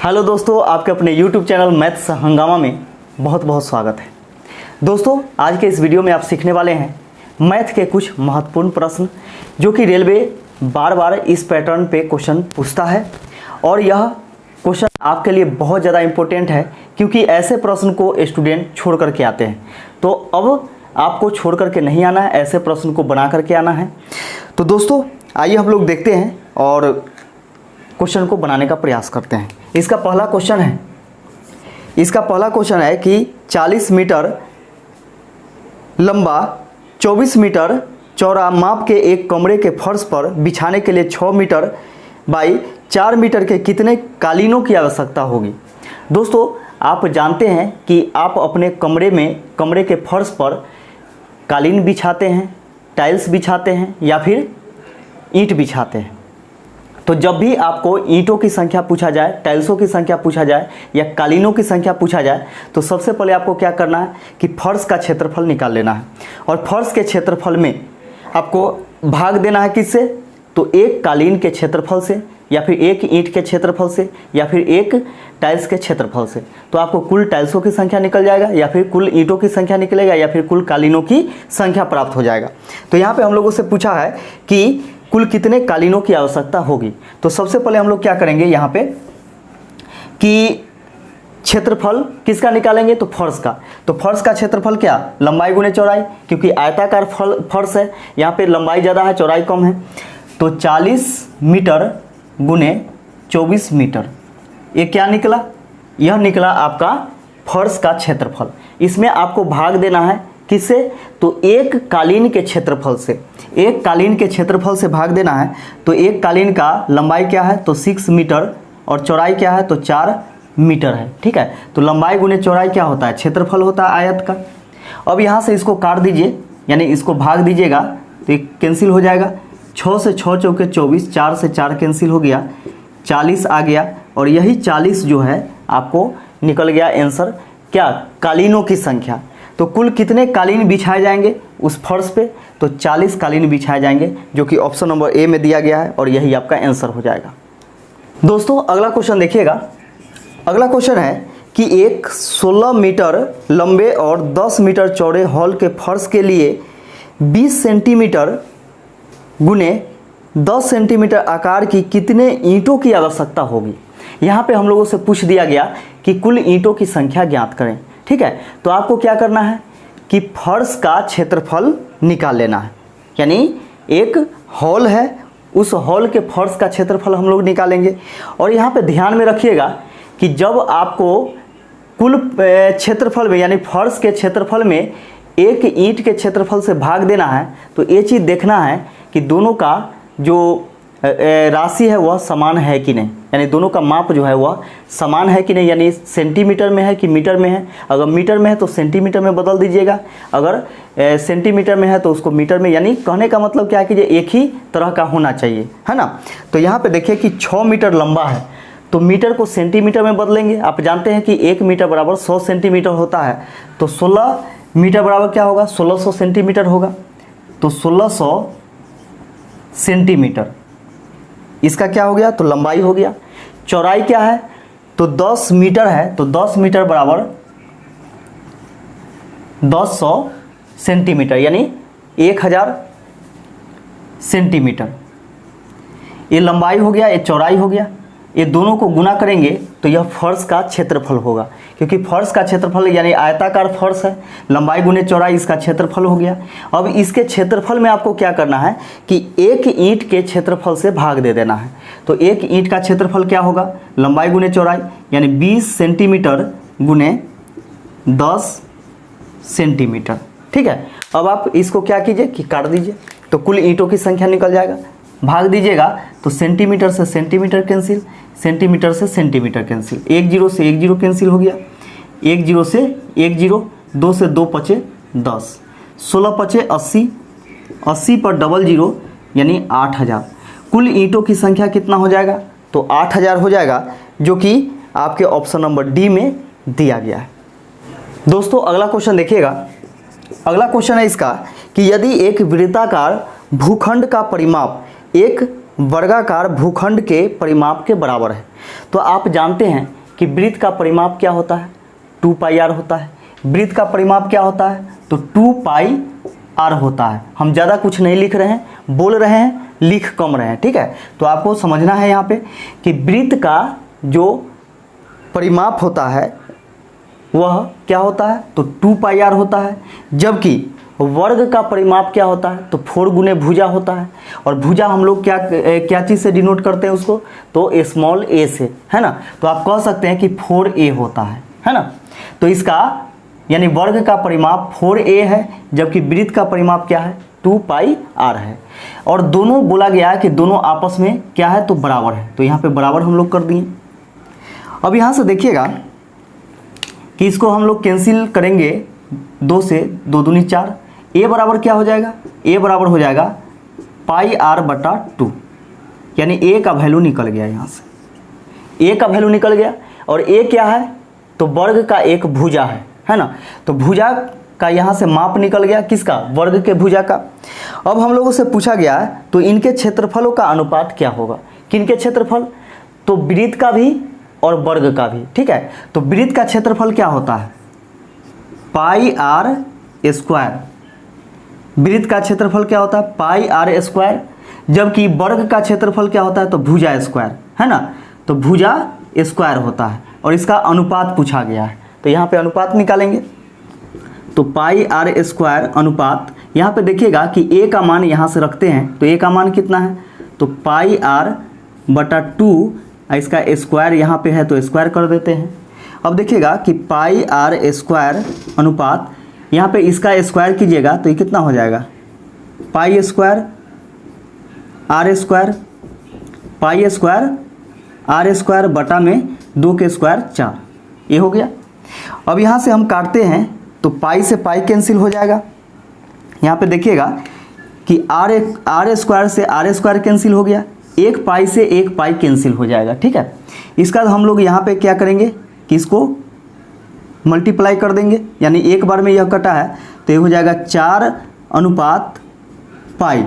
Hello दोस्तों, आपके अपने YouTube चैनल मैथ्स हंगामा में बहुत बहुत स्वागत है। दोस्तों, आज के इस वीडियो में आप सीखने वाले हैं मैथ के कुछ महत्वपूर्ण प्रश्न जो कि रेलवे बार बार इस पैटर्न पे क्वेश्चन पूछता है और यह क्वेश्चन आपके लिए बहुत ज़्यादा इम्पोर्टेंट है क्योंकि ऐसे प्रश्न को स्टूडेंट छोड़ करके आते हैं। तो अब आपको छोड़ करके नहीं आना है, ऐसे प्रश्न को बना करके आना है। तो दोस्तों आइए हम लोग देखते हैं और क्वेश्चन को बनाने का प्रयास करते हैं। इसका पहला क्वेश्चन है कि 40 मीटर लंबा 24 मीटर चौड़ा माप के एक कमरे के फर्श पर बिछाने के लिए 6 मीटर बाई 4 मीटर के कितने कालीनों की आवश्यकता होगी। दोस्तों आप जानते हैं कि आप अपने कमरे के फर्श पर कालीन बिछाते हैं, टाइल्स बिछाते हैं या फिर ईंट बिछाते हैं। तो जब भी आपको ईंटों की संख्या पूछा जाए, टाइल्सों की संख्या पूछा जाए या कालीनों की संख्या पूछा जाए तो सबसे पहले आपको क्या करना है कि फर्श का क्षेत्रफल निकाल लेना है और फर्श के क्षेत्रफल में आपको भाग देना है किससे, तो एक कालीन के क्षेत्रफल से या फिर एक ईंट के क्षेत्रफल से या फिर एक टाइल्स के क्षेत्रफल से। तो आपको कुल टाइल्सों की संख्या निकल जाएगा या फिर कुल ईंटों की संख्या निकलेगा या फिर कुल कालीनों की संख्या प्राप्त हो जाएगा। तो यहाँ पे हम लोगों से पूछा है कि कुल कितने कालीनों की आवश्यकता होगी। तो सबसे पहले हम लोग क्या करेंगे यहाँ पे कि क्षेत्रफल किसका निकालेंगे, तो फर्श का। तो फर्श का क्षेत्रफल क्या, लंबाई गुने चौड़ाई, क्योंकि आयताकार फर्श है, यहाँ पे लंबाई ज़्यादा है चौड़ाई कम है। तो 40 मीटर गुने 24 मीटर, ये क्या निकला, यह निकला आपका फर्श का क्षेत्रफल। इसमें आपको भाग देना है किससे, तो एक कालीन के क्षेत्रफल से। एक कालीन के क्षेत्रफल से भाग देना है। तो एक कालीन का लंबाई क्या है, तो 6 मीटर और चौड़ाई क्या है, तो 4 मीटर है। ठीक है, तो लंबाई गुने चौड़ाई क्या होता है, क्षेत्रफल होता है आयत का। अब यहाँ से इसको काट दीजिए, यानी इसको भाग दीजिएगा तो एक कैंसिल हो जाएगा। 6 से 6 चौके 24, 4 से 4 कैंसिल हो गया, 40 आ गया और यही 40 जो है आपको निकल गया आंसर क्या, कालीनों की संख्या। तो कुल कितने कालीन बिछाए जाएंगे उस फर्श पे, तो 40 कालीन बिछाए जाएंगे जो कि ऑप्शन नंबर ए में दिया गया है और यही आपका आंसर हो जाएगा। दोस्तों अगला क्वेश्चन देखिएगा। अगला क्वेश्चन है कि एक 16 मीटर लंबे और 10 मीटर चौड़े हॉल के फर्श के लिए 20 सेंटीमीटर गुने 10 सेंटीमीटर आकार की कितने ईंटों की आवश्यकता होगी। यहाँ पे हम लोगों से पूछ दिया गया कि कुल ईंटों की संख्या ज्ञात करें। ठीक है, तो आपको क्या करना है कि फर्श का क्षेत्रफल निकाल लेना है, यानी एक हॉल है, उस हॉल के फर्श का क्षेत्रफल हम लोग निकालेंगे। और यहाँ पे ध्यान में रखिएगा कि जब आपको कुल क्षेत्रफल में यानी फर्श के क्षेत्रफल में एक ईंट के क्षेत्रफल से भाग देना है तो ये चीज़ देखना है कि दोनों का जो राशि है वह समान है कि नहीं, यानी दोनों का माप जो है वह समान है कि नहीं, यानी सेंटीमीटर में है कि मीटर में है। अगर मीटर में है तो सेंटीमीटर में बदल दीजिएगा, अगर सेंटीमीटर में है तो उसको मीटर में, यानी कहने का मतलब क्या है कि एक ही तरह का होना चाहिए, है ना। तो यहाँ पे देखिए कि 6 मीटर लंबा है तो मीटर को सेंटीमीटर में बदलेंगे। आप जानते हैं कि 1 मीटर बराबर 100 सेंटीमीटर होता है, तो 16 मीटर बराबर क्या होगा, 1600 सेंटीमीटर होगा। तो 1600 सेंटीमीटर इसका क्या हो गया, तो लंबाई हो गया। चौड़ाई क्या है, तो 10 मीटर है, तो 10 मीटर बराबर 1000 सेंटीमीटर यानी 1000 सेंटीमीटर। ये लंबाई हो गया, ये चौड़ाई हो गया। ये दोनों को गुना करेंगे तो यह फर्श का क्षेत्रफल होगा, क्योंकि फर्श का क्षेत्रफल यानी आयताकार फर्श है, लंबाई गुने चौड़ाई इसका क्षेत्रफल हो गया। अब इसके क्षेत्रफल में आपको क्या करना है कि एक ईंट के क्षेत्रफल से भाग दे देना है। तो एक ईंट का क्षेत्रफल क्या होगा, लंबाई गुने चौड़ाई यानी 20 सेंटीमीटर गुने 10 सेंटीमीटर। ठीक है, अब आप इसको क्या कीजिए कि काट दीजिए तो कुल ईंटों की संख्या निकल जाएगा। भाग दीजिएगा तो सेंटीमीटर से सेंटीमीटर कैंसिल, सेंटीमीटर से सेंटीमीटर कैंसिल, 1 0 से 1 0 कैंसिल हो गया, 1 0 से 1 0, 2 से 2 पचे 10, 16 पचे 80, 80 पर डबल 0 यानी 8000। कुल ईंटों की संख्या कितना हो जाएगा, तो 8000 हो जाएगा, जो कि आपके ऑप्शन नंबर डी में दिया गया है। दोस्तों अगला क्वेश्चन देखिएगा। अगला क्वेश्चन है इसका कि यदि एक वृत्ताकार भूखंड का परिमाप एक वर्गाकार भूखंड के परिमाप के बराबर है। तो आप जानते हैं कि वृत्त का परिमाप क्या होता है, 2 पाई आर होता है। वृत्त का परिमाप क्या होता है, तो 2 पाई आर होता है। हम ज़्यादा कुछ नहीं लिख रहे हैं, बोल रहे हैं, लिख कम रहे हैं, ठीक है। तो आपको समझना है यहाँ पे कि वृत्त का जो परिमाप होता है वह क्या होता है, तो 2 पाई आर होता है। जबकि वर्ग का परिमाप क्या होता है, तो 4 गुने भुजा होता है। और भुजा हम लोग क्या चीज़ से डिनोट करते हैं उसको, तो स्मॉल a से, है ना। तो आप कह सकते हैं कि 4a होता है ना। तो इसका यानी वर्ग का परिमाप 4a है, जबकि वृत्त का परिमाप क्या है, 2 पाई आर है। और दोनों बोला गया है कि दोनों आपस में क्या है, तो बराबर है। तो यहाँ पे बराबर हम लोग कर दिए। अब यहाँ से देखिएगा कि इसको हम लोग कैंसिल करेंगे 2 से, 2 दूनी 4। a बराबर क्या हो जाएगा, a बराबर हो जाएगा पाई आर बटा 2, यानी a का वैल्यू निकल गया। यहाँ से a का वैल्यू निकल गया। और a क्या है, तो वर्ग का एक भुजा है ना। तो भुजा का यहाँ से माप निकल गया, किसका, वर्ग के भुजा का। अब हम लोगों से पूछा गया है तो इनके क्षेत्रफलों का अनुपात क्या होगा। किनके क्षेत्रफल, तो वृत्त का भी और वर्ग का भी, ठीक है। तो वृत्त का क्षेत्रफल क्या होता है, पाई आर स्क्वायर। वृत्त का क्षेत्रफल क्या होता है, पाई आर स्क्वायर। जबकि वर्ग का क्षेत्रफल क्या होता है, तो भुजा स्क्वायर, है ना। तो भुजा स्क्वायर होता है और इसका अनुपात पूछा गया है। तो यहाँ पे अनुपात निकालेंगे, तो पाई आर स्क्वायर अनुपात, यहाँ पे देखिएगा कि a का मान यहाँ से रखते हैं, तो a का मान कितना है, तो पाई आर बटा 2, इसका स्क्वायर यहाँ पे है तो स्क्वायर कर देते हैं। अब देखिएगा कि पाई आर स्क्वायर अनुपात, यहाँ पे इसका स्क्वायर कीजिएगा तो ये कितना हो जाएगा, pi square r square, pi square r square बटा में 2 के स्क्वायर 4, ये हो गया। अब यहाँ से हम काटते हैं तो पाई से पाई कैंसिल हो जाएगा। यहाँ पे देखिएगा कि आर स्क्वायर से आर स्क्वायर कैंसिल हो गया, 1 पाई से 1 पाई कैंसिल हो जाएगा, ठीक है। इसका हम लोग यहाँ पे क्या करेंगे कि इसको मल्टीप्लाई कर देंगे, यानी एक बार में यह कटा है तो ये हो जाएगा 4 अनुपात पाई।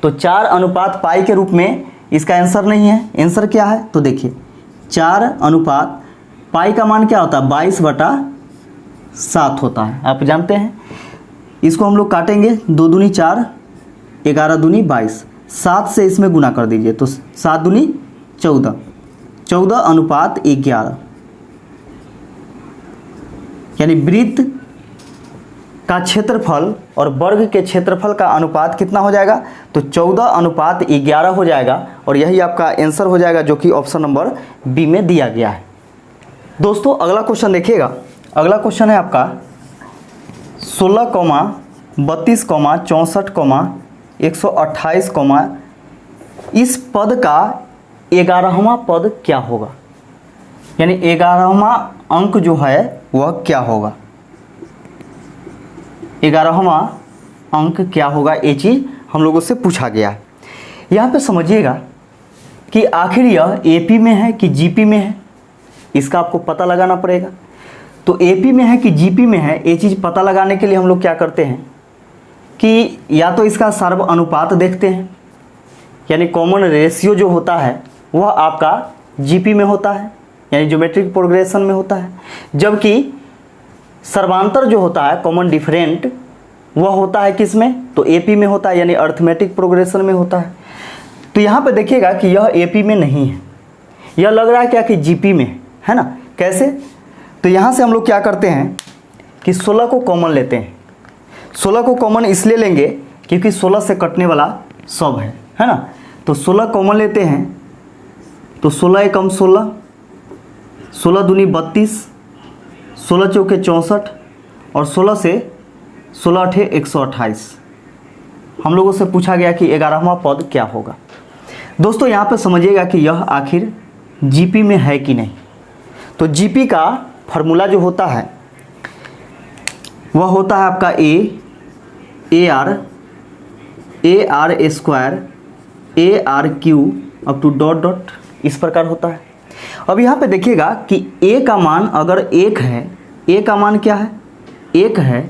तो 4 अनुपात पाई के रूप में इसका आंसर नहीं है। आंसर क्या है, तो देखिए 4 अनुपात पाई का मान क्या होता है, 22 बटा 7 होता है, आप जानते हैं। इसको हम लोग काटेंगे, 2 दूनी 4, 11 दूनी 22, 7 से इसमें गुना कर दीजिए तो 7 दूनी 14, 14 अनुपात 11, यानी वृत्त का क्षेत्रफल और वर्ग के क्षेत्रफल का अनुपात कितना हो जाएगा, तो 14 अनुपात 11 हो जाएगा। और यही आपका आंसर हो जाएगा, जो कि ऑप्शन नंबर बी में दिया गया है। दोस्तों अगला क्वेश्चन देखिएगा। अगला क्वेश्चन है आपका 16, 32, 64, 128, इस पद का 11वां पद क्या होगा, यानी 11वां अंक जो है वह क्या होगा, 11वां अंक क्या होगा, ये चीज़ हम लोगों से पूछा गया है। यहाँ पे समझिएगा कि आखिर यह एपी में है कि जीपी में है, इसका आपको पता लगाना पड़ेगा। तो एपी में है कि जीपी में है, ये चीज़ पता लगाने के लिए हम लोग क्या करते हैं कि या तो इसका सर्व अनुपात देखते हैं, यानी कॉमन रेशियो जो होता है वह आपका जीपी में होता है, यानी ज्योमेट्रिक प्रोग्रेशन में होता है। जबकि सर्वांतर जो होता है कॉमन डिफरेंट, वह होता है किस में, तो एपी में होता है, यानी अर्थमेटिक प्रोग्रेशन में होता है। तो यहाँ पे देखिएगा कि यह एपी में नहीं है, यह लग रहा है क्या कि जीपी में है ना। कैसे, तो यहाँ से हम लोग क्या करते हैं कि 16 को कॉमन लेते हैं। 16 को कॉमन इसलिए लेंगे क्योंकि 16 से कटने वाला सब है ना। तो 16 कॉमन लेते हैं, तो 16 एकम 16, 16 दूनी 32, 16 चौके 64 और 16 से 16 अठे 128। हम लोगों से पूछा गया कि 11वां पद क्या होगा। दोस्तों यहाँ पे समझिएगा कि यह आखिर जीपी में है कि नहीं। तो जीपी का फार्मूला जो होता है वह होता है आपका A R square A R Q up to dot dot, इस प्रकार होता है। अब यहाँ पे देखिएगा कि a का मान अगर 1 है, a का मान क्या है, 1 है,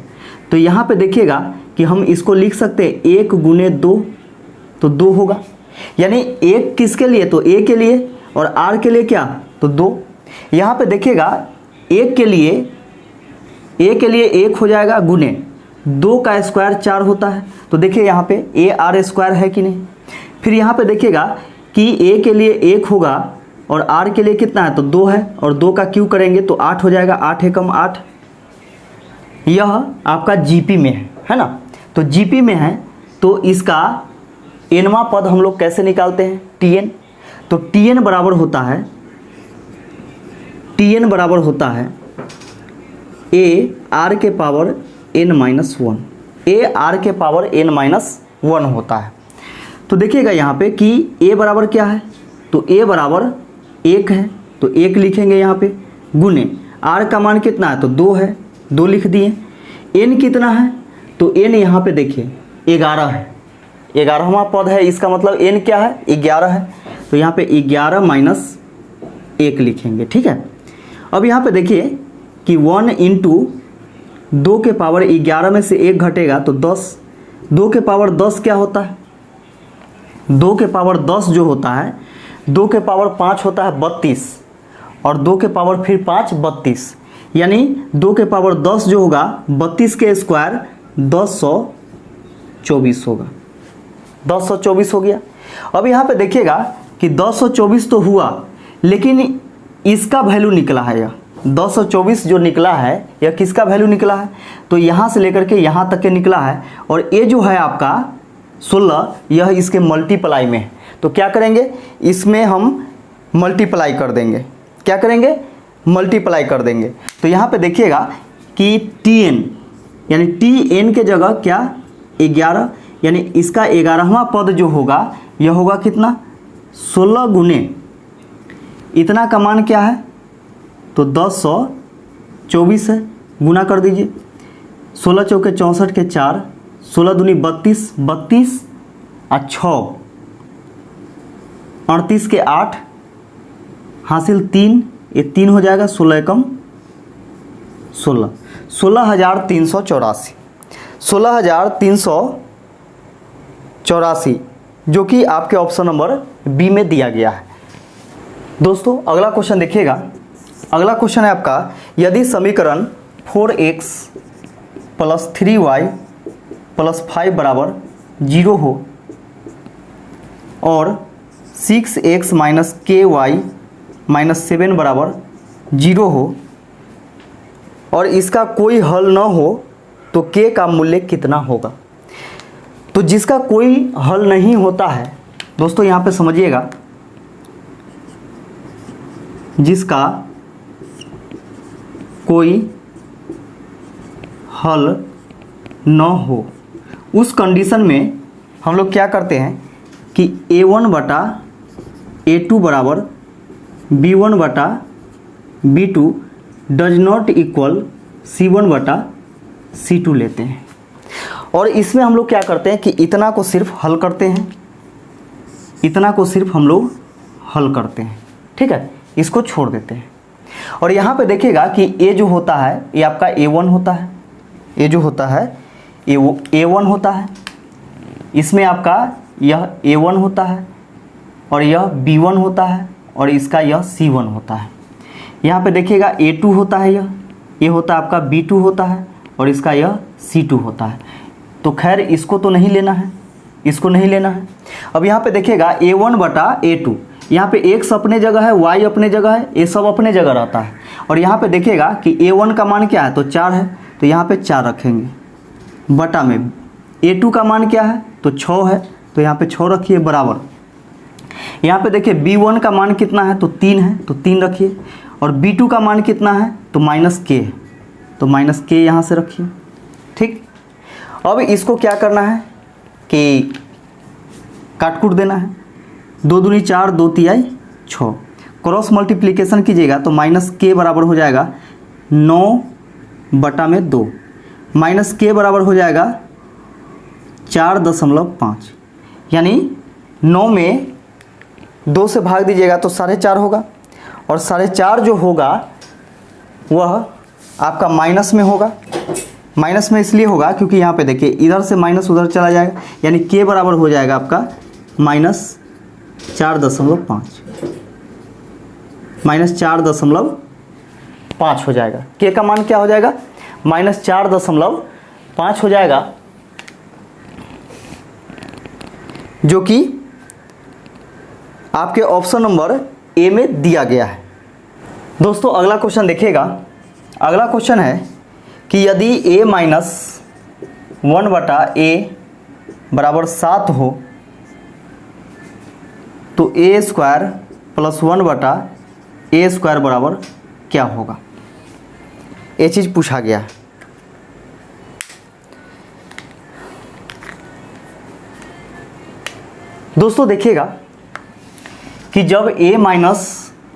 तो यहाँ पे देखिएगा कि हम इसको लिख सकते हैं 1 गुने 2, तो 2 होगा। यानी एक किसके लिए, तो ए के लिए, और आर के लिए क्या, तो 2। यहाँ पे देखिएगा एक के लिए एक हो जाएगा गुने 2 का स्क्वायर 4 होता है, तो देखिए यहाँ पे ए आर स्क्वायर है कि नहीं। फिर यहाँ पे देखिएगा कि ए के लिए 1 होगा और आर के लिए कितना है, तो 2 है, और 2 का क्यू करेंगे तो 8 हो जाएगा, 8 एकम 8। यह आपका जीपी में है ना। तो जीपी में है तो इसका एनवा पद हम लोग कैसे निकालते हैं, टीएन। तो टीएन बराबर होता है ए आर के power n minus 1, A R के पावर एन माइनस 1 होता है। तो देखिएगा यहाँ पे कि ए बराबर क्या है, तो ए बराबर 1 है, तो 1 लिखेंगे यहाँ पे, गुने आर का मान कितना है, तो 2 है, 2 लिख दिए। एन कितना है, तो एन यहाँ पे देखिए 11 है, 11वां पद है, इसका मतलब एन क्या है, 11 है, तो यहाँ पे 11 माइनस 1 लिखेंगे। ठीक है। अब यहाँ पे देखिए कि 1 इंटू 2 के पावर 11 में से 1 घटेगा तो 10, 2 के पावर 10 क्या होता है, 2 के पावर 10 जो होता है, 2 के पावर 5 होता है 32, और 2 के पावर फिर 5 32, यानी 2 के पावर 10 जो होगा 32 के स्क्वायर 1024 होगा, 1024 हो गया। अब यहाँ पे देखिएगा कि 1024 तो हुआ, लेकिन इसका वैल्यू निकला है, यह 1024 जो निकला है यह किसका वैल्यू निकला है, तो यहाँ से लेकर के यहाँ तक के निकला है, और ये जो है आपका 16 यह इसके मल्टीप्लाई में है। तो क्या करेंगे, इसमें हम मल्टीप्लाई कर देंगे, क्या करेंगे, मल्टीप्लाई कर देंगे। तो यहाँ पे देखिएगा कि टीएन यानी टीएन के जगह क्या 11, यानी इसका 11वां पद जो होगा यह होगा कितना, 16 गुने इतना का मान क्या है, तो 1024 है, गुना कर दीजिए, 16 चौके 64 के 4, 16 दूनी 32, 32 और 6 38 के 8 हासिल 3, ये 3 हो जाएगा, 16 एकम 16, 16,384, 16,384 जो कि आपके ऑप्शन नंबर बी में दिया गया है। दोस्तों अगला क्वेश्चन देखिएगा, अगला क्वेश्चन है आपका, यदि समीकरण 4x + 3y + 5 बराबर 0 हो और 6x - ky - 7 बराबर 0 हो और इसका कोई हल न हो तो k का मूल्य कितना होगा। तो जिसका कोई हल नहीं होता है दोस्तों, यहाँ पे समझिएगा, जिसका कोई हल न हो उस कंडीशन में हम लोग क्या करते हैं कि a1 बटा a2 बराबर b1 बटा b2 does not equal c1 बटा c2 लेते हैं, और इसमें हम लोग क्या करते हैं कि इतना को सिर्फ हल करते हैं, इतना को सिर्फ हम लोग हल करते हैं। ठीक है, इसको छोड़ देते हैं। और यहाँ पे देखिएगा कि a जो होता है ये आपका a1 होता है, a जो होता है a1 होता है, इसमें आपका यह a1 होता है और यह b1 होता है और इसका यह c1 होता है। यहाँ पे देखिएगा a2 होता है, यह होता है आपका b2 होता है और इसका यह c2 होता है। तो खैर इसको तो नहीं लेना है, इसको नहीं लेना है। अब यहाँ पे देखिएगा a1 बटा a2, यहाँ पे x अपने जगह है, y अपने जगह है, ये सब अपने जगह रहता है। और यहाँ पे देखिएगा कि a1 का मान क्या है, तो 4 है, तो यहाँ पे 4 रखेंगे, बटा में a2 का मान क्या है, तो 6 है, तो यहाँ पे 6 रखिए, बराबर। यहाँ पे देखिए b1 का मान कितना है, तो 3 है, तो 3 रखिए, और b2 का मान कितना है, तो -k है, तो -k यहाँ से रखिए। ठीक, अब इसको क्या करना है कि काटकूट देना है, 2 दूनी 4, 2 तिहाई 6, क्रॉस मल्टीप्लिकेशन कीजिएगा तो -k बराबर हो जाएगा 9 बटा में 2, -k बराबर हो जाएगा 4.5, यानी 9 में 2 से भाग दीजिएगा तो 4.5 होगा, और 4.5 जो होगा वह आपका माइनस में होगा। माइनस में इसलिए होगा क्योंकि यहाँ पे देखिए इधर से माइनस उधर चला जाएगा, यानी k बराबर हो जाएगा आपका 4.5 -4.5 हो जाएगा। के का मान क्या हो जाएगा? -4.5 हो जाएगा, जो कि आपके ऑप्शन नंबर ए में दिया गया है। दोस्तों अगला क्वेश्चन देखिएगा। अगला क्वेश्चन है कि यदि a - 1/a बराबर 7 हो तो a² + 1/a² बराबर क्या होगा? ये चीज़ पूछा गया है। दोस्तों देखिएगा कि जब a -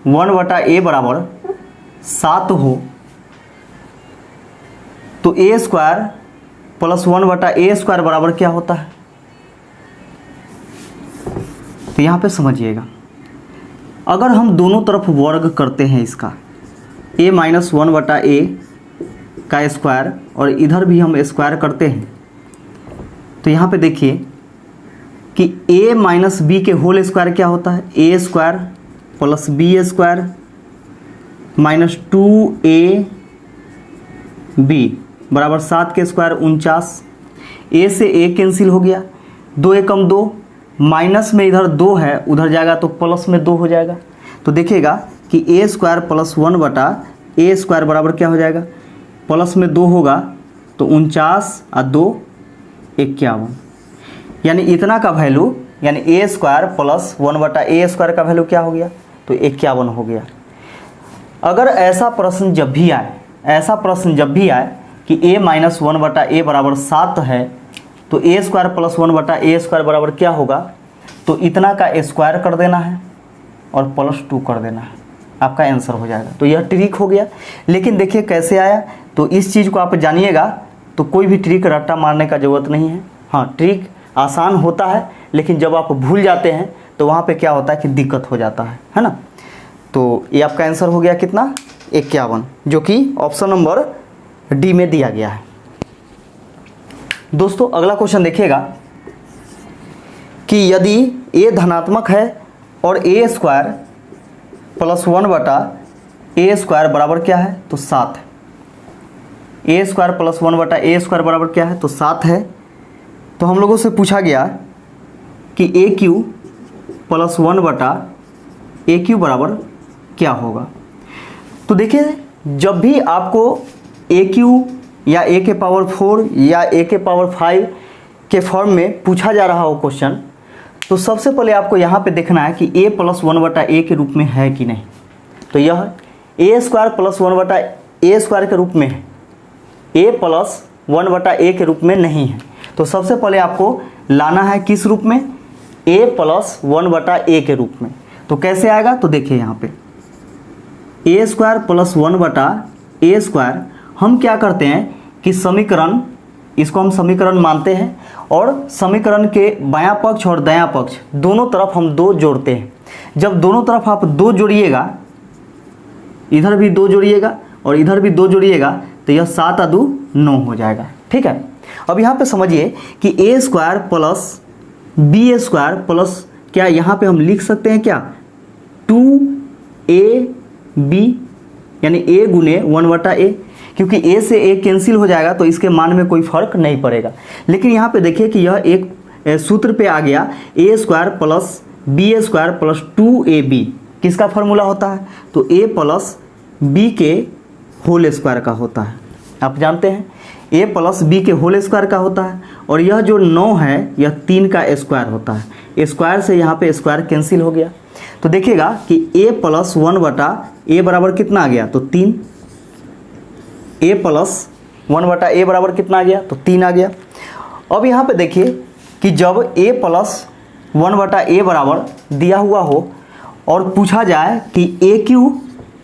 1/a बराबर 7 हो तो a² + 1/a² बराबर क्या होता है? तो यहाँ पे समझिएगा, अगर हम दोनों तरफ वर्ग करते हैं इसका a - 1/a का स्क्वायर और इधर भी हम स्क्वायर करते हैं, तो यहाँ पे देखिए कि a - b के होल स्क्वायर क्या होता है? a² + b² - 2ab बराबर 7 के स्क्वायर 49। a से a कैंसिल हो गया, 2 एकम 2, माइनस में इधर 2 है, उधर जाएगा तो प्लस में 2 हो जाएगा। तो देखिएगा कि a² + 1/a² बराबर क्या हो जाएगा? प्लस में 2 होगा तो 49 और 2 51, यानी इतना का वैल्यू, यानी a² + 1/a² का वैल्यू क्या हो गया? तो 51 हो गया। अगर ऐसा प्रश्न जब भी आए कि a - 1/a बराबर 7 है तो a² + 1/a² बराबर क्या होगा? तो इतना का स्क्वायर कर देना है और +2 कर देना है, आपका आंसर हो जाएगा। तो यह ट्रिक हो गया। लेकिन देखिए कैसे आया, तो इस चीज़ को आप जानिएगा तो कोई भी ट्रिक रट्टा मारने का ज़रूरत नहीं है। हाँ, ट्रिक आसान होता है, लेकिन जब आप भूल जाते हैं तो वहाँ पे क्या होता है कि दिक्कत हो जाता है ना। तो ये आपका आंसर हो गया कितना? 51, जो कि ऑप्शन नंबर डी में दिया गया है। दोस्तों अगला क्वेश्चन देखिएगा कि यदि a धनात्मक है और a² + 1/a² बराबर क्या है? तो 7 है। a² + 1/a² बराबर क्या है? तो 7 है। तो हम लोगों से पूछा गया कि AQ + 1/AQ बराबर क्या होगा? तो देखिए, जब भी आपको AQ या a⁴ या a⁵ के फॉर्म में पूछा जा रहा हो क्वेश्चन, तो सबसे पहले आपको यहाँ पे देखना है कि a + 1/a के रूप में है कि नहीं। तो यह a² + 1/a² के रूप में है, a + 1/a के रूप में नहीं है। तो सबसे पहले आपको लाना है किस रूप में? a + 1/a के रूप में। तो कैसे आएगा? तो देखिए यहाँ पे a² + 1/a² हम क्या करते हैं कि समीकरण, इसको हम समीकरण मानते हैं और समीकरण के बायां पक्ष और दायां पक्ष दोनों तरफ हम 2 जोड़ते हैं। जब दोनों तरफ आप 2 जोड़िएगा, इधर भी 2 जोड़िएगा और इधर भी 2 जोड़िएगा, तो यह 7 और 2 9 हो जाएगा। ठीक है। अब यहाँ पे समझिए कि a² + b² प्लस क्या यहाँ पे हम लिख सकते हैं क्या? 2ab, यानी a गुने 1/a, क्योंकि a से a कैंसिल हो जाएगा तो इसके मान में कोई फर्क नहीं पड़ेगा। लेकिन यहाँ पे देखिए कि यह एक सूत्र पे आ गया, a² + b² + 2ab किसका फॉर्मूला होता है? तो a + b के होल स्क्वायर का होता है। आप जानते हैं a + b के होल स्क्वायर का होता है, और यह जो 9 है यह 3 का स्क्वायर होता है। स्क्वायर से यहाँ पे स्क्वायर कैंसिल हो गया। तो देखिएगा कि a + 1/a बराबर कितना आ गया? तो 3। a + 1/a बराबर कितना आ गया? तो 3 आ गया। अब यहाँ पे देखिए कि जब a + 1/a बराबर दिया हुआ हो और पूछा जाए कि AQ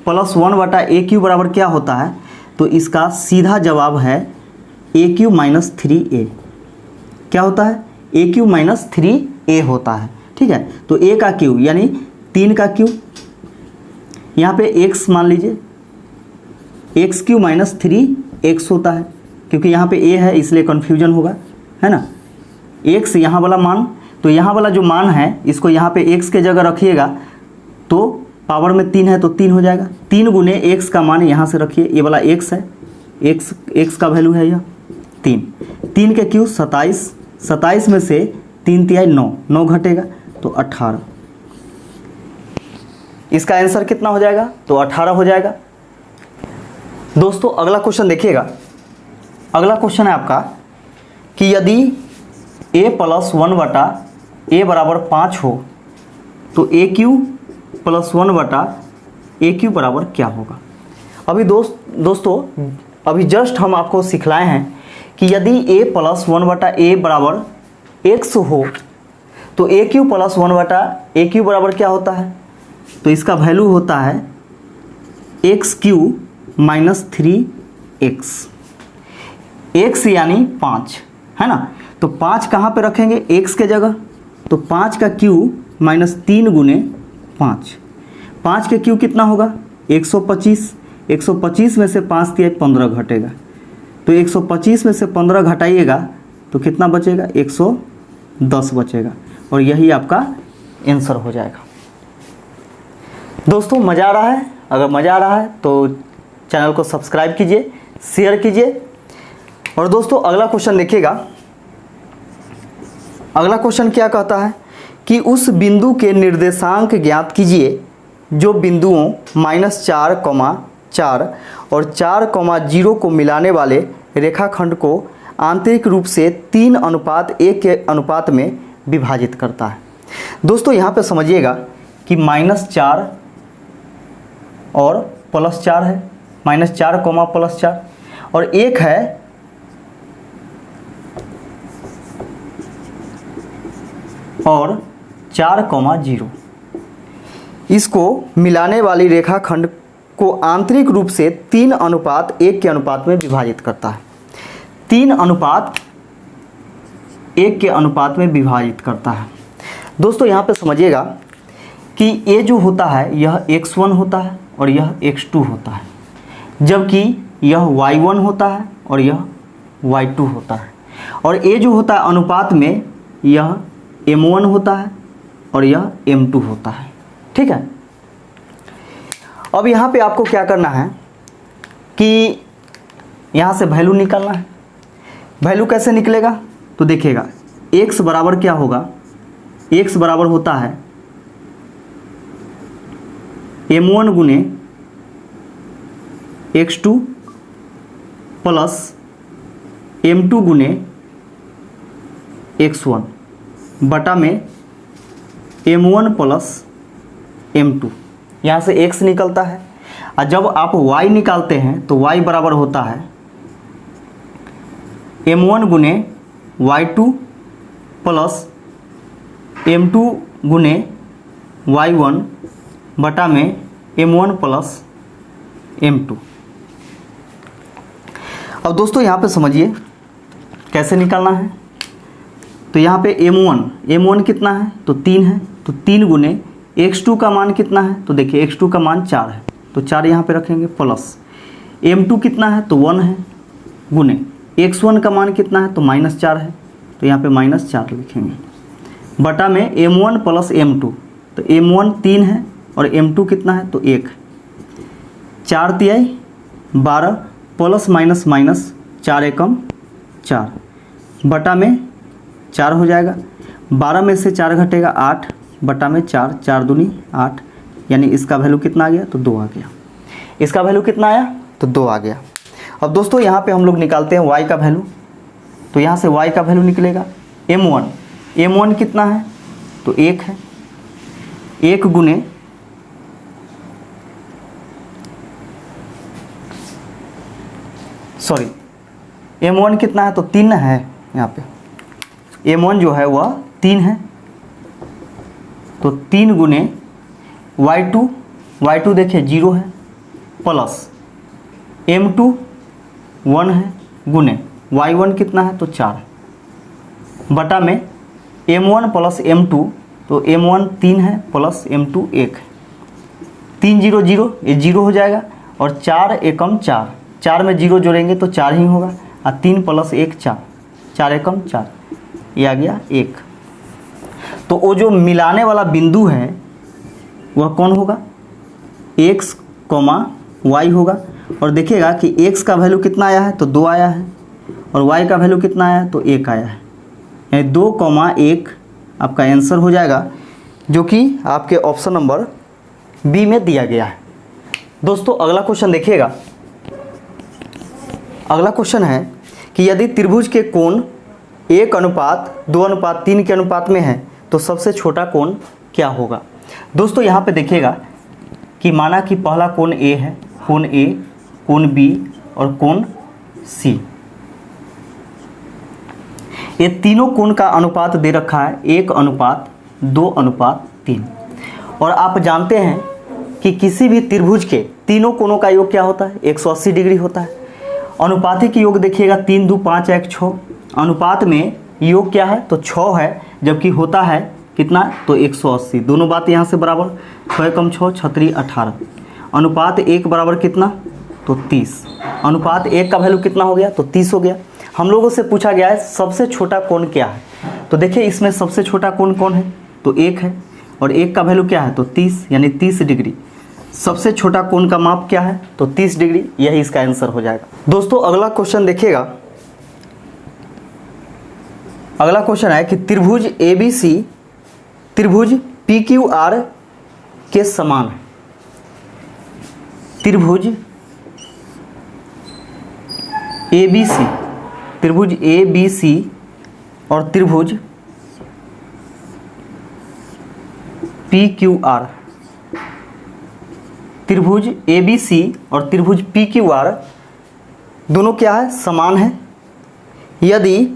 + 1/AQ बराबर क्या होता है, तो इसका सीधा जवाब है AQ - 3a। क्या होता है? AQ - 3a होता है। ठीक है। तो a का क्यू यानी 3 का क्यू, यहाँ पे x मान लीजिए, x³ - 3x होता है, क्योंकि यहाँ पे a है इसलिए कन्फ्यूजन होगा, है ना। x यहाँ वाला मान तो यहाँ वाला जो मान है इसको यहाँ पे x के जगह रखिएगा तो पावर में 3 है तो 3 हो जाएगा। 3 गुने x का मान यहाँ से रखिए, ये वाला x है, x का वैल्यू है यह 3। 3 के क्यू 27, 27 में से 3 तिहाई 9, 9 घटेगा तो 18। इसका आंसर कितना हो जाएगा? तो 18 हो जाएगा। दोस्तों अगला क्वेश्चन देखिएगा। अगला क्वेश्चन है आपका कि यदि a + 1/a बराबर 5 हो तो AQ + 1/AQ बराबर क्या होगा? अभी दोस्तों अभी जस्ट हम आपको सिखलाए हैं कि यदि a + 1/a बराबर x हो तो AQ + 1/AQ बराबर क्या होता है? तो इसका वैल्यू होता है XQ - 3x, x यानी 5 है ना। तो 5 कहाँ पे रखेंगे? x के जगह। तो 5 का Q -3 गुने 5, 5 के Q कितना होगा? 125। 125 में से 5 तिहाई 15 घटेगा, तो 125 में से 15 घटाइएगा तो कितना बचेगा? 110 बचेगा और यही आपका आंसर हो जाएगा। दोस्तों मज़ा आ रहा है? अगर मज़ा आ रहा है तो चैनल को सब्सक्राइब कीजिए, शेयर कीजिए। और दोस्तों अगला क्वेश्चन देखिएगा। अगला क्वेश्चन क्या कहता है कि उस बिंदु के निर्देशांक ज्ञात कीजिए जो बिंदुओं -4, 4 और 4, 0 को मिलाने वाले रेखाखंड को आंतरिक रूप से 3:1 के अनुपात में विभाजित करता है। दोस्तों यहाँ पे समझिएगा कि -4 और +4 है, -4, +4 और एक है और 4, 0। इसको मिलाने वाली रेखाखंड को आंतरिक रूप से 3:1 के अनुपात में विभाजित करता है। 3:1 के अनुपात में विभाजित करता है। दोस्तों यहाँ पे समझिएगा कि ये जो होता है यह x1 होता है और यह x2 होता है, जबकि यह y1 होता है और यह y2 होता है। और ये जो होता है अनुपात में यह m1 होता है और यह m2 होता है। ठीक है। अब यहाँ पे आपको क्या करना है कि यहाँ से वैल्यू निकालना है। वैल्यू कैसे निकलेगा? तो देखिएगा x बराबर क्या होगा? x बराबर होता है m1 गुने x2 प्लस m2 गुने x1 बटा में m1 प्लस m2। यहाँ से x निकलता है और जब आप y निकालते हैं तो y बराबर होता है m1 गुने y2 प्लस m2 गुने y1 बटा में m1 प्लस m2। अब दोस्तों यहाँ पे समझिए कैसे निकालना है। तो यहाँ पे m1 कितना है? तो 3 है, तो 3 गुने x2 का मान कितना है? तो देखिए x2 का मान 4 है, तो 4 यहाँ पे रखेंगे प्लस m2 कितना है? तो 1 है, गुने x1 का मान कितना है? तो -4 है, तो यहाँ पे -4 लिखेंगे बटा में m1 प्लस m2। तो m1 3 है और m2 कितना है? तो 1। 4 तिहाई 12 प्लस माइनस माइनस 4 एकम 4 बटा में 4 हो जाएगा। 12 में से 4 घटेगा 8 बटा में 4, 4 दूनी 8, यानी इसका वैल्यू कितना आ गया? तो 2 आ गया। इसका वैल्यू कितना आया? तो 2 आ गया। अब दोस्तों यहाँ पे हम लोग निकालते हैं y का वैल्यू। तो यहाँ से y का वैल्यू निकलेगा m1 कितना है? तो 1 है, 1 गुने m1 कितना है? तो 3 है। यहाँ पे m1 जो है वह 3 है, तो 3 गुने y2 देखिए 0 है प्लस m2 1 है गुने y1 कितना है? तो 4 बटा में m1 प्लस m2। तो m1 3 है प्लस m2 1 है, 3 0 0 ये 0 हो जाएगा और 4 एकम 4, 4 में 0 जोड़ेंगे तो 4 ही होगा और 3 प्लस 1 4, 4 एकम 4, ये आ गया 1। तो वो जो मिलाने वाला बिंदु है वह कौन होगा, x, y होगा। और देखिएगा कि x का वैल्यू कितना आया है तो 2 आया है, और y का वैल्यू कितना आया है तो 1 आया है, यानी 2, 1 आपका आंसर हो जाएगा, जो कि आपके ऑप्शन नंबर बी में दिया गया है। दोस्तों अगला क्वेश्चन देखिएगा। अगला क्वेश्चन है कि यदि त्रिभुज के कोण 1:2:3 के अनुपात में है तो सबसे छोटा कोण क्या होगा। दोस्तों यहाँ पे देखिएगा कि माना कि पहला कोण ए है, कोण ए, कोण बी और कोण सी। ये तीनों कोण का अनुपात दे रखा है 1:2:3। और आप जानते हैं कि किसी भी त्रिभुज के तीनों कोणों का योग क्या होता है, 180 डिग्री होता है। अनुपातिक योग देखिएगा 3, 2, 5, 1, 6। अनुपात में योग क्या है तो 6 है, जबकि होता है कितना तो 180। दोनों बात यहाँ से बराबर, 6 कम 6 छतरी 18। अनुपात 1 बराबर कितना तो 30। अनुपात 1 का वैल्यू कितना हो गया तो 30 हो गया। हम लोगों से पूछा गया है सबसे छोटा कोण क्या है, तो देखिए इसमें सबसे छोटा कोण कौन है तो 1 है, और 1 का वैल्यू क्या है तो 30, यानी 30 डिग्री। सबसे छोटा कोण का माप क्या है तो 30 डिग्री, यही इसका आंसर हो जाएगा। दोस्तों अगला क्वेश्चन देखिएगा। अगला क्वेश्चन है कि त्रिभुज ABC त्रिभुज PQR के समान है। त्रिभुज ABC, त्रिभुज ABC और त्रिभुज PQR, त्रिभुज ABC और त्रिभुज PQR दोनों क्या है समान है यदि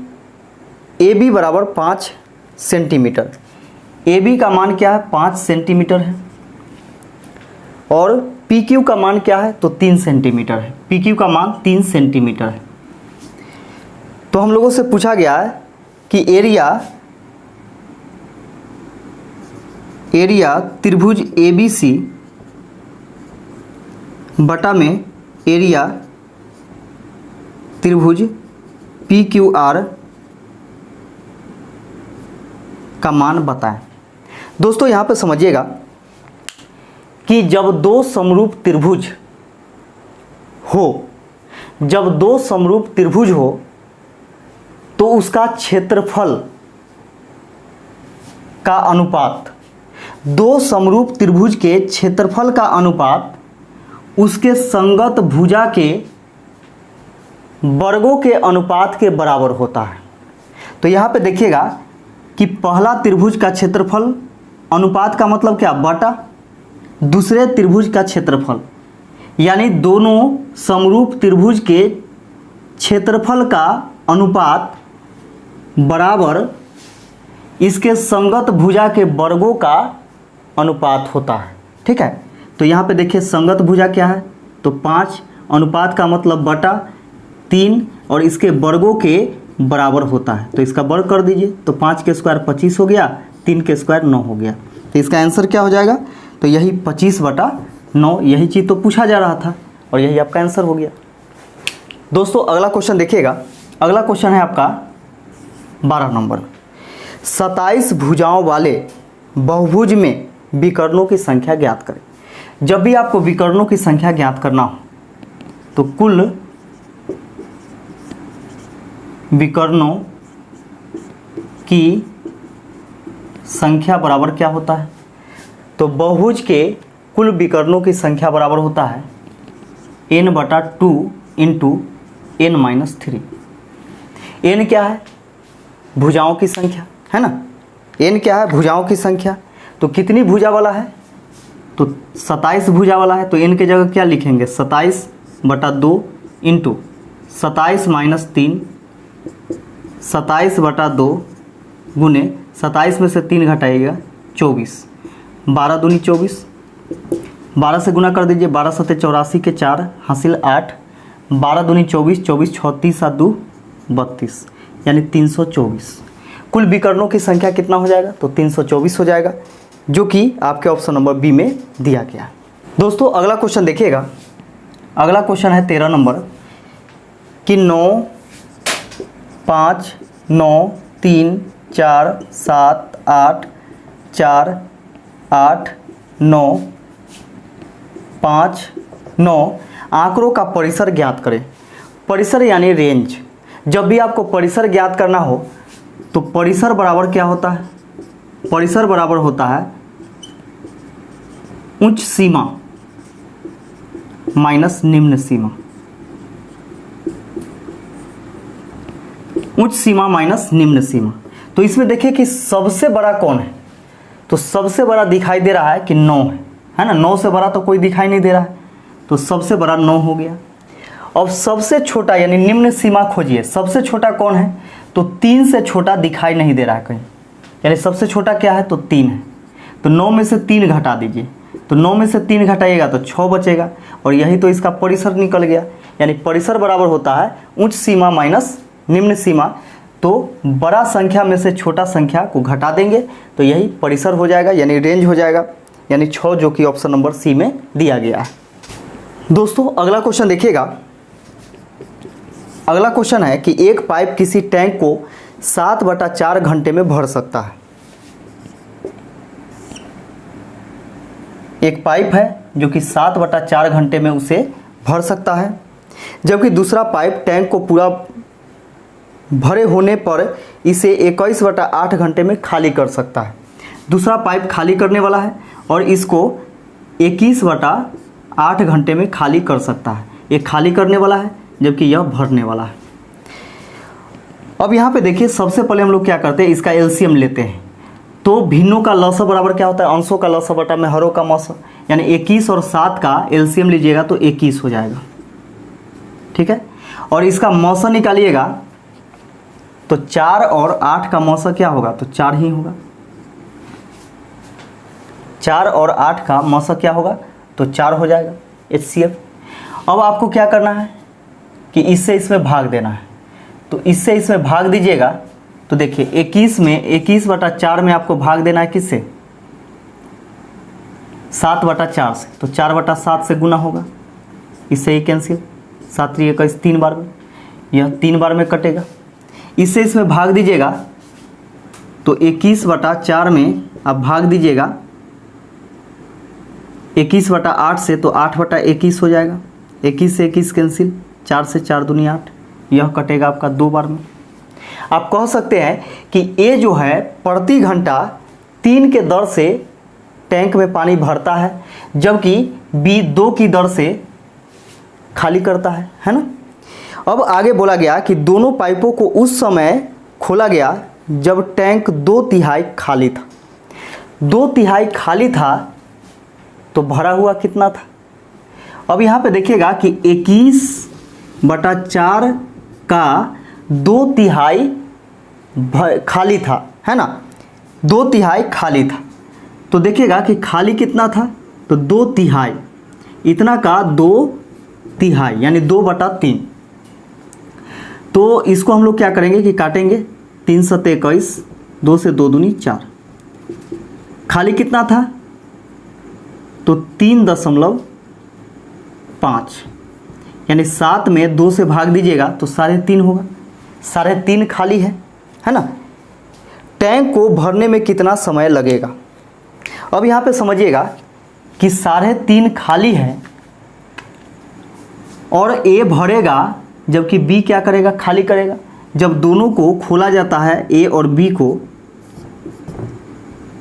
AB बराबर 5 सेंटीमीटर, AB का मान क्या है 5 सेंटीमीटर है, और PQ का मान क्या है तो 3 सेंटीमीटर है। PQ का मान 3 सेंटीमीटर है। तो हम लोगों से पूछा गया है कि एरिया त्रिभुज ABC बटा में एरिया त्रिभुज PQR का मान बताएं। दोस्तों यहाँ पे समझिएगा कि जब दो समरूप त्रिभुज हो, तो उसका क्षेत्रफल का अनुपात, दो समरूप त्रिभुज के क्षेत्रफल का अनुपात उसके संगत भुजा के वर्गों के अनुपात के बराबर होता है। तो यहाँ पे देखिएगा कि पहला त्रिभुज का क्षेत्रफल, अनुपात का मतलब क्या बटा दूसरे त्रिभुज का क्षेत्रफल, यानी दोनों समरूप त्रिभुज के क्षेत्रफल का अनुपात बराबर इसके संगत भुजा के वर्गों का अनुपात होता है। ठीक है, तो यहाँ पे देखिए संगत भुजा क्या है तो 5, अनुपात का मतलब बटा 3 और इसके वर्गों के बराबर होता है। तो इसका वर्ग कर दीजिए तो 5 के स्क्वायर 25 हो गया, 3 के स्क्वायर 9 हो गया। तो इसका आंसर क्या हो जाएगा तो यही 25/9, यही चीज़ तो पूछा जा रहा था और यही आपका आंसर हो गया। दोस्तों अगला क्वेश्चन देखिएगा। अगला क्वेश्चन है आपका 12 नंबर। 27 भुजाओं वाले बहुभुज में विकर्णों की संख्या ज्ञात करें। जब भी आपको विकर्णों की संख्या ज्ञात करना हो तो कुल विकर्णों की संख्या बराबर क्या होता है तो बहुभुज के कुल विकर्णों की संख्या बराबर होता है n/2 इंटू n-3। n क्या है भुजाओं की संख्या है ना, n क्या है भुजाओं की संख्या। तो कितनी भुजा वाला है तो 27 भुजा वाला है, तो n की जगह क्या लिखेंगे 27/2 इंटू 27 - 3, 27/2 गुने 27 में से 3 घटाइएगा 24, 12 दूनी 24, 12 से गुना कर दीजिए, 12 सत्ते 84 के 4 हासिल 8, 12 दूनी 24, 24 36 7 2 32, यानी 324। कुल विकर्णों की संख्या कितना हो जाएगा तो 324 हो जाएगा, जो कि आपके ऑप्शन नंबर बी में दिया गया। दोस्तों अगला क्वेश्चन देखिएगा। अगला क्वेश्चन है 13 नंबर कि 9, 5, 9, 3, 4 7 8 4 8 9 5 9 आंकड़ों का परिसर ज्ञात करें। परिसर यानी रेंज। जब भी आपको परिसर ज्ञात करना हो तो परिसर बराबर क्या होता है? परिसर बराबर होता है उच्च सीमा माइनस निम्न सीमा। उच्च सीमा माइनस निम्न सीमा। तो इसमें देखिए कि सबसे बड़ा कौन है? तो सबसे बड़ा दिखाई दे रहा है कि 9 है ना। 9 से बड़ा तो कोई दिखाई नहीं दे रहा है, तो सबसे बड़ा 9 हो गया। अब सबसे छोटा यानी निम्न सीमा खोजिए। सबसे छोटा कौन है? तो 3 से छोटा दिखाई नहीं दे रहा है कहीं, यानी सबसे छोटा क्या है? तो 3 है। तो 9 में से 3 घटा दीजिए, तो 9 में से 3 घटाइएगा तो 6 बचेगा, और यही तो इसका परिसर निकल गया। यानी परिसर बराबर होता है उच्च सीमा माइनस निम्न सीमा। तो बड़ा संख्या में से छोटा संख्या को घटा देंगे तो यही परिसर हो जाएगा, यानी रेंज हो जाएगा, यानी 6, जो कि ऑप्शन नंबर सी में दिया गया है। दोस्तों अगला क्वेश्चन देखिएगा। अगला क्वेश्चन है कि एक पाइप किसी टैंक को 7/4 घंटे में भर सकता है। एक पाइप है जो कि 7/4 घंटे में उसे भर सकता है, जबकि दूसरा पाइप टैंक को पूरा भरे होने पर इसे 21/8 घंटे में खाली कर सकता है। दूसरा पाइप खाली करने वाला है और इसको 21/8 घंटे में खाली कर सकता है। ये खाली करने वाला है जबकि यह भरने वाला है। अब यहाँ पे देखिए, सबसे पहले हम लोग क्या करते हैं, इसका एलसीएम लेते हैं। तो भिन्नों का लसाअ बराबर क्या होता है? अंशों का लसाअ बटा में हरों का मौसा, यानी 21 और 7 का एलसीएम लीजिएगा तो 21 हो जाएगा। ठीक है, और इसका मौसा निकालिएगा तो 4 और 8 का मौसा क्या होगा? तो 4 ही होगा। 4 और 8 का मौसा क्या होगा? तो 4 हो जाएगा HCF। अब आपको क्या करना है कि इससे इसमें भाग देना है। तो इससे इसमें भाग दीजिएगा तो देखिए 21 में 21/4 में आपको भाग देना है किससे? 7/4 से। तो 4/7 से गुना होगा, इससे ये कैंसिल। 7 3 21 3 बार में, यह 3 बार में कटेगा। इससे इसमें भाग दीजिएगा तो 21/4 में आप भाग दीजिएगा 21/8 से, तो 8/21 हो जाएगा। 21 से 21 कैंसिल, 4 से 4 दूनी 8, यह कटेगा आपका 2 बार में। आप कह सकते हैं कि ए जो है प्रति घंटा 3 के दर से टैंक में पानी भरता है, जबकि बी 2 की दर से खाली करता है ना। अब आगे बोला गया कि दोनों पाइपों को उस समय खोला गया जब टैंक 2/3 खाली था। 2/3 खाली था तो भरा हुआ कितना था? अब यहाँ पे देखिएगा कि 21/4 का 2/3 खाली था, है ना। 2/3 खाली था, तो देखिएगा कि खाली कितना था? तो 2/3, इतना का 2/3 यानी 2/3। तो इसको हम लोग क्या करेंगे कि काटेंगे, 3 7 21, 2 से 2 दूनी 4। खाली कितना था? तो 3.5, यानी 7 में 2 से भाग दीजिएगा तो 3.5 होगा। 3.5 खाली है ना। टैंक को भरने में कितना समय लगेगा? अब यहाँ पे समझिएगा कि 3.5 खाली है और ए भरेगा, जबकि बी क्या करेगा? खाली करेगा। जब दोनों को खोला जाता है ए और बी को,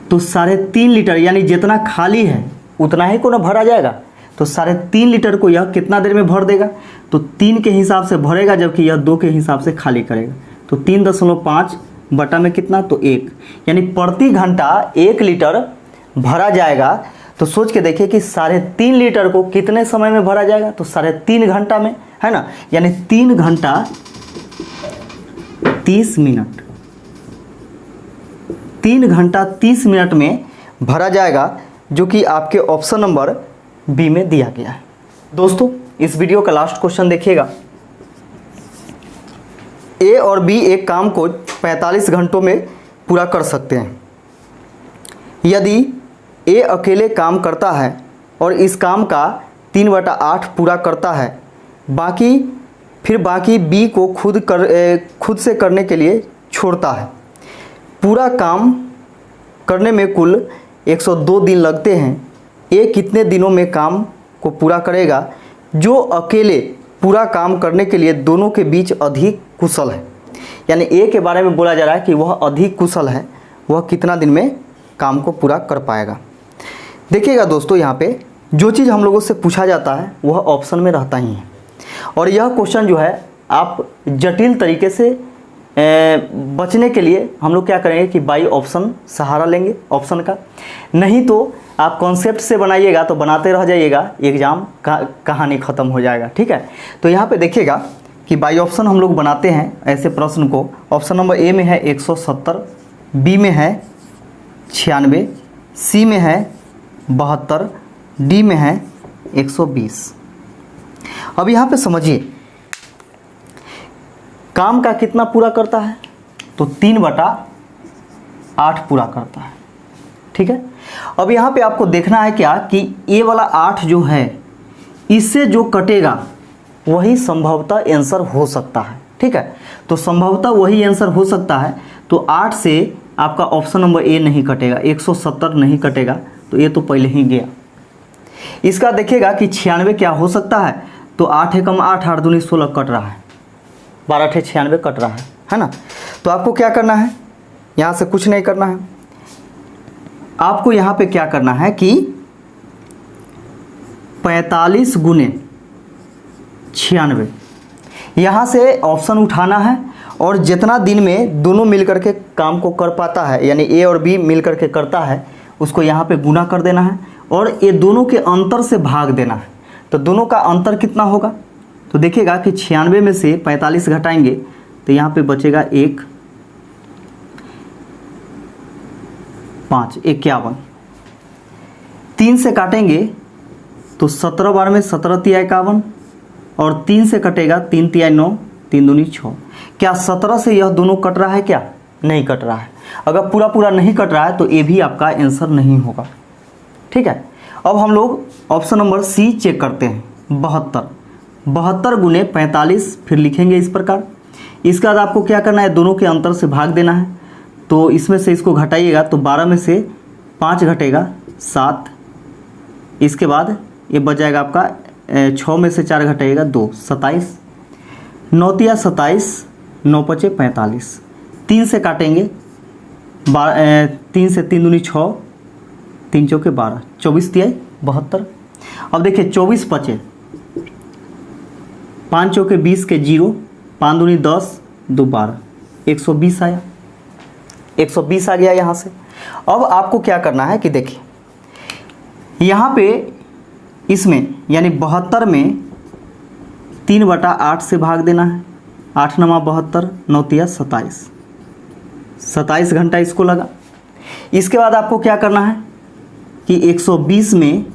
तो 3.5 लीटर यानी जितना खाली है उतना ही को ना भरा जाएगा। तो 3.5 लीटर को यह कितना देर में भर देगा? तो 3 के हिसाब से भरेगा, जबकि यह 2 के हिसाब से खाली करेगा। तो 3.5 बटा में कितना? तो 1, यानी प्रति घंटा 1 लीटर भरा जाएगा। तो सोच के देखिए कि 3.5 लीटर को कितने समय में भरा जाएगा? तो 3.5 घंटा में, है ना। यानी 3 घंटा 30 मिनट, 3 घंटा 30 मिनट में भरा जाएगा, जो कि आपके ऑप्शन नंबर बी में दिया गया है। दोस्तों इस वीडियो का लास्ट क्वेश्चन देखिएगा। ए और बी एक काम को 45 घंटों में पूरा कर सकते हैं। यदि ए अकेले काम करता है और इस काम का 3/8 पूरा करता है, बाकी बी को खुद से करने के लिए छोड़ता है, पूरा काम करने में कुल 102 दिन लगते हैं, ए कितने दिनों में काम को पूरा करेगा? जो अकेले पूरा काम करने के लिए दोनों के बीच अधिक कुशल है। यानी ए के बारे में बोला जा रहा है कि वह अधिक कुशल है, वह कितना दिन में काम को पूरा कर पाएगा। देखिएगा दोस्तों, यहाँ पे जो चीज़ हम लोगों से पूछा जाता है वह ऑप्शन में रहता ही है, और यह क्वेश्चन जो है आप जटिल तरीके से बचने के लिए हम लोग क्या करेंगे कि बाई ऑप्शन सहारा लेंगे ऑप्शन का। नहीं तो आप कॉन्सेप्ट से बनाइएगा तो बनाते रह जाइएगा, एग्ज़ाम का कहानी ख़त्म हो जाएगा। ठीक है, तो यहाँ पे देखिएगा कि बाई ऑप्शन हम लोग बनाते हैं ऐसे प्रश्न को। ऑप्शन नंबर ए में है 170, बी में है 96, सी में है 72, डी में है 120। अब यहाँ पे समझिए काम का कितना पूरा करता है, तो 3/8 पूरा करता है। ठीक है, अब यहाँ पे आपको देखना है क्या कि ए वाला 8 जो है इससे जो कटेगा वही संभवतः आंसर हो सकता है। ठीक है, तो संभवतः वही आंसर हो सकता है, तो 8 से आपका ऑप्शन नंबर ए नहीं कटेगा, 170 नहीं कटेगा, तो ये तो पहले ही गया। इसका देखिएगा कि 96 क्या हो सकता है, तो 8 एकम 8, 8 दूनी 16 कट रहा है, 12 8 96 कट रहा है ना। तो आपको क्या करना है, यहाँ से कुछ नहीं करना है, आपको यहाँ पे क्या करना है कि 45 गुने 96 यहाँ से ऑप्शन उठाना है, और जितना दिन में दोनों मिलकर के काम को कर पाता है, यानी ए और बी मिलकर के करता है, उसको यहाँ पे गुना कर देना है, और ये दोनों के अंतर से भाग देना है। तो दोनों का अंतर कितना होगा, तो देखिएगा कि 96 में से 45 घटाएंगे तो यहाँ पे बचेगा 1, 5, 51। 3 से काटेंगे तो 17 बार में 17 तिया 51, और 3 से कटेगा 3 तिया 9, 3 दूनी 6। क्या 17 से यह दोनों कट रहा है? क्या नहीं कट रहा है। अगर पूरा पूरा नहीं कट रहा है तो ये भी आपका आंसर नहीं होगा। ठीक है, अब हम लोग ऑप्शन नंबर सी चेक करते हैं। 72 गुने 45, फिर लिखेंगे इस प्रकार। इसके बाद आपको क्या करना है, दोनों के अंतर से भाग देना है। तो इसमें से इसको घटाइएगा तो 12 में से 5 घटेगा 7, इसके बाद ये बच जाएगा आपका 6 में से 4 घटाइएगा 2, 27, 9 तिया 27, 9 पचे 45। 3 से काटेंगे 3 से 3 दूनी 6, 3 चौके 12, 24 तिया 72। अब देखिए 24 पचे 5 चौके 20 के 0, 5 दूनी 10, 2 12, 120 आया, 120 आ गया यहाँ से। अब आपको क्या करना है कि देखिए यहाँ पे इसमें यानी 72 में 3/8 से भाग देना है। 8 9 72, 9 तिया 27, 27 घंटा इसको लगा। इसके बाद आपको क्या करना है कि 120 में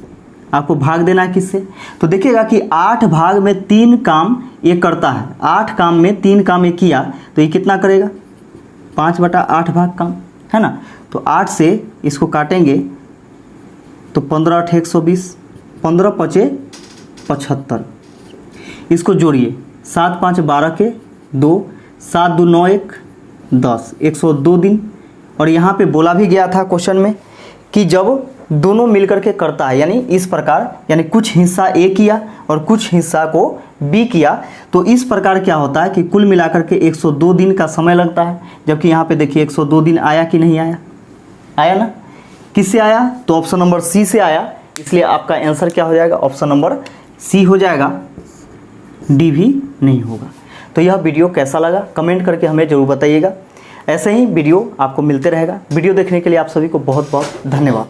आपको भाग देना है किससे, तो देखिएगा कि 8 भाग में 3 काम ये करता है। 8 काम में 3 काम ये किया तो ये कितना करेगा, 5/8 भाग काम है ना। तो 8 से इसको काटेंगे तो 15 8 120, 15 पचे 75। इसको जोड़िए 7 5 12 के 2, 7 2 9 1 10, 102 दिन। और यहाँ पे बोला भी गया था क्वेश्चन में कि जब दोनों मिलकर के करता है, यानी इस प्रकार, यानी कुछ हिस्सा ए किया और कुछ हिस्सा को बी किया, तो इस प्रकार क्या होता है कि कुल मिलाकर के 102 दिन का समय लगता है। जबकि यहाँ पे देखिए 102 दिन आया कि नहीं आया, आया ना। किससे आया, तो ऑप्शन नंबर सी से आया, इसलिए आपका आंसर क्या हो जाएगा, ऑप्शन नंबर सी हो जाएगा, डी भी नहीं होगा। तो यह वीडियो कैसा लगा कमेंट करके हमें ज़रूर बताइएगा। ऐसे ही वीडियो आपको मिलते रहेगा। वीडियो देखने के लिए आप सभी को बहुत बहुत धन्यवाद।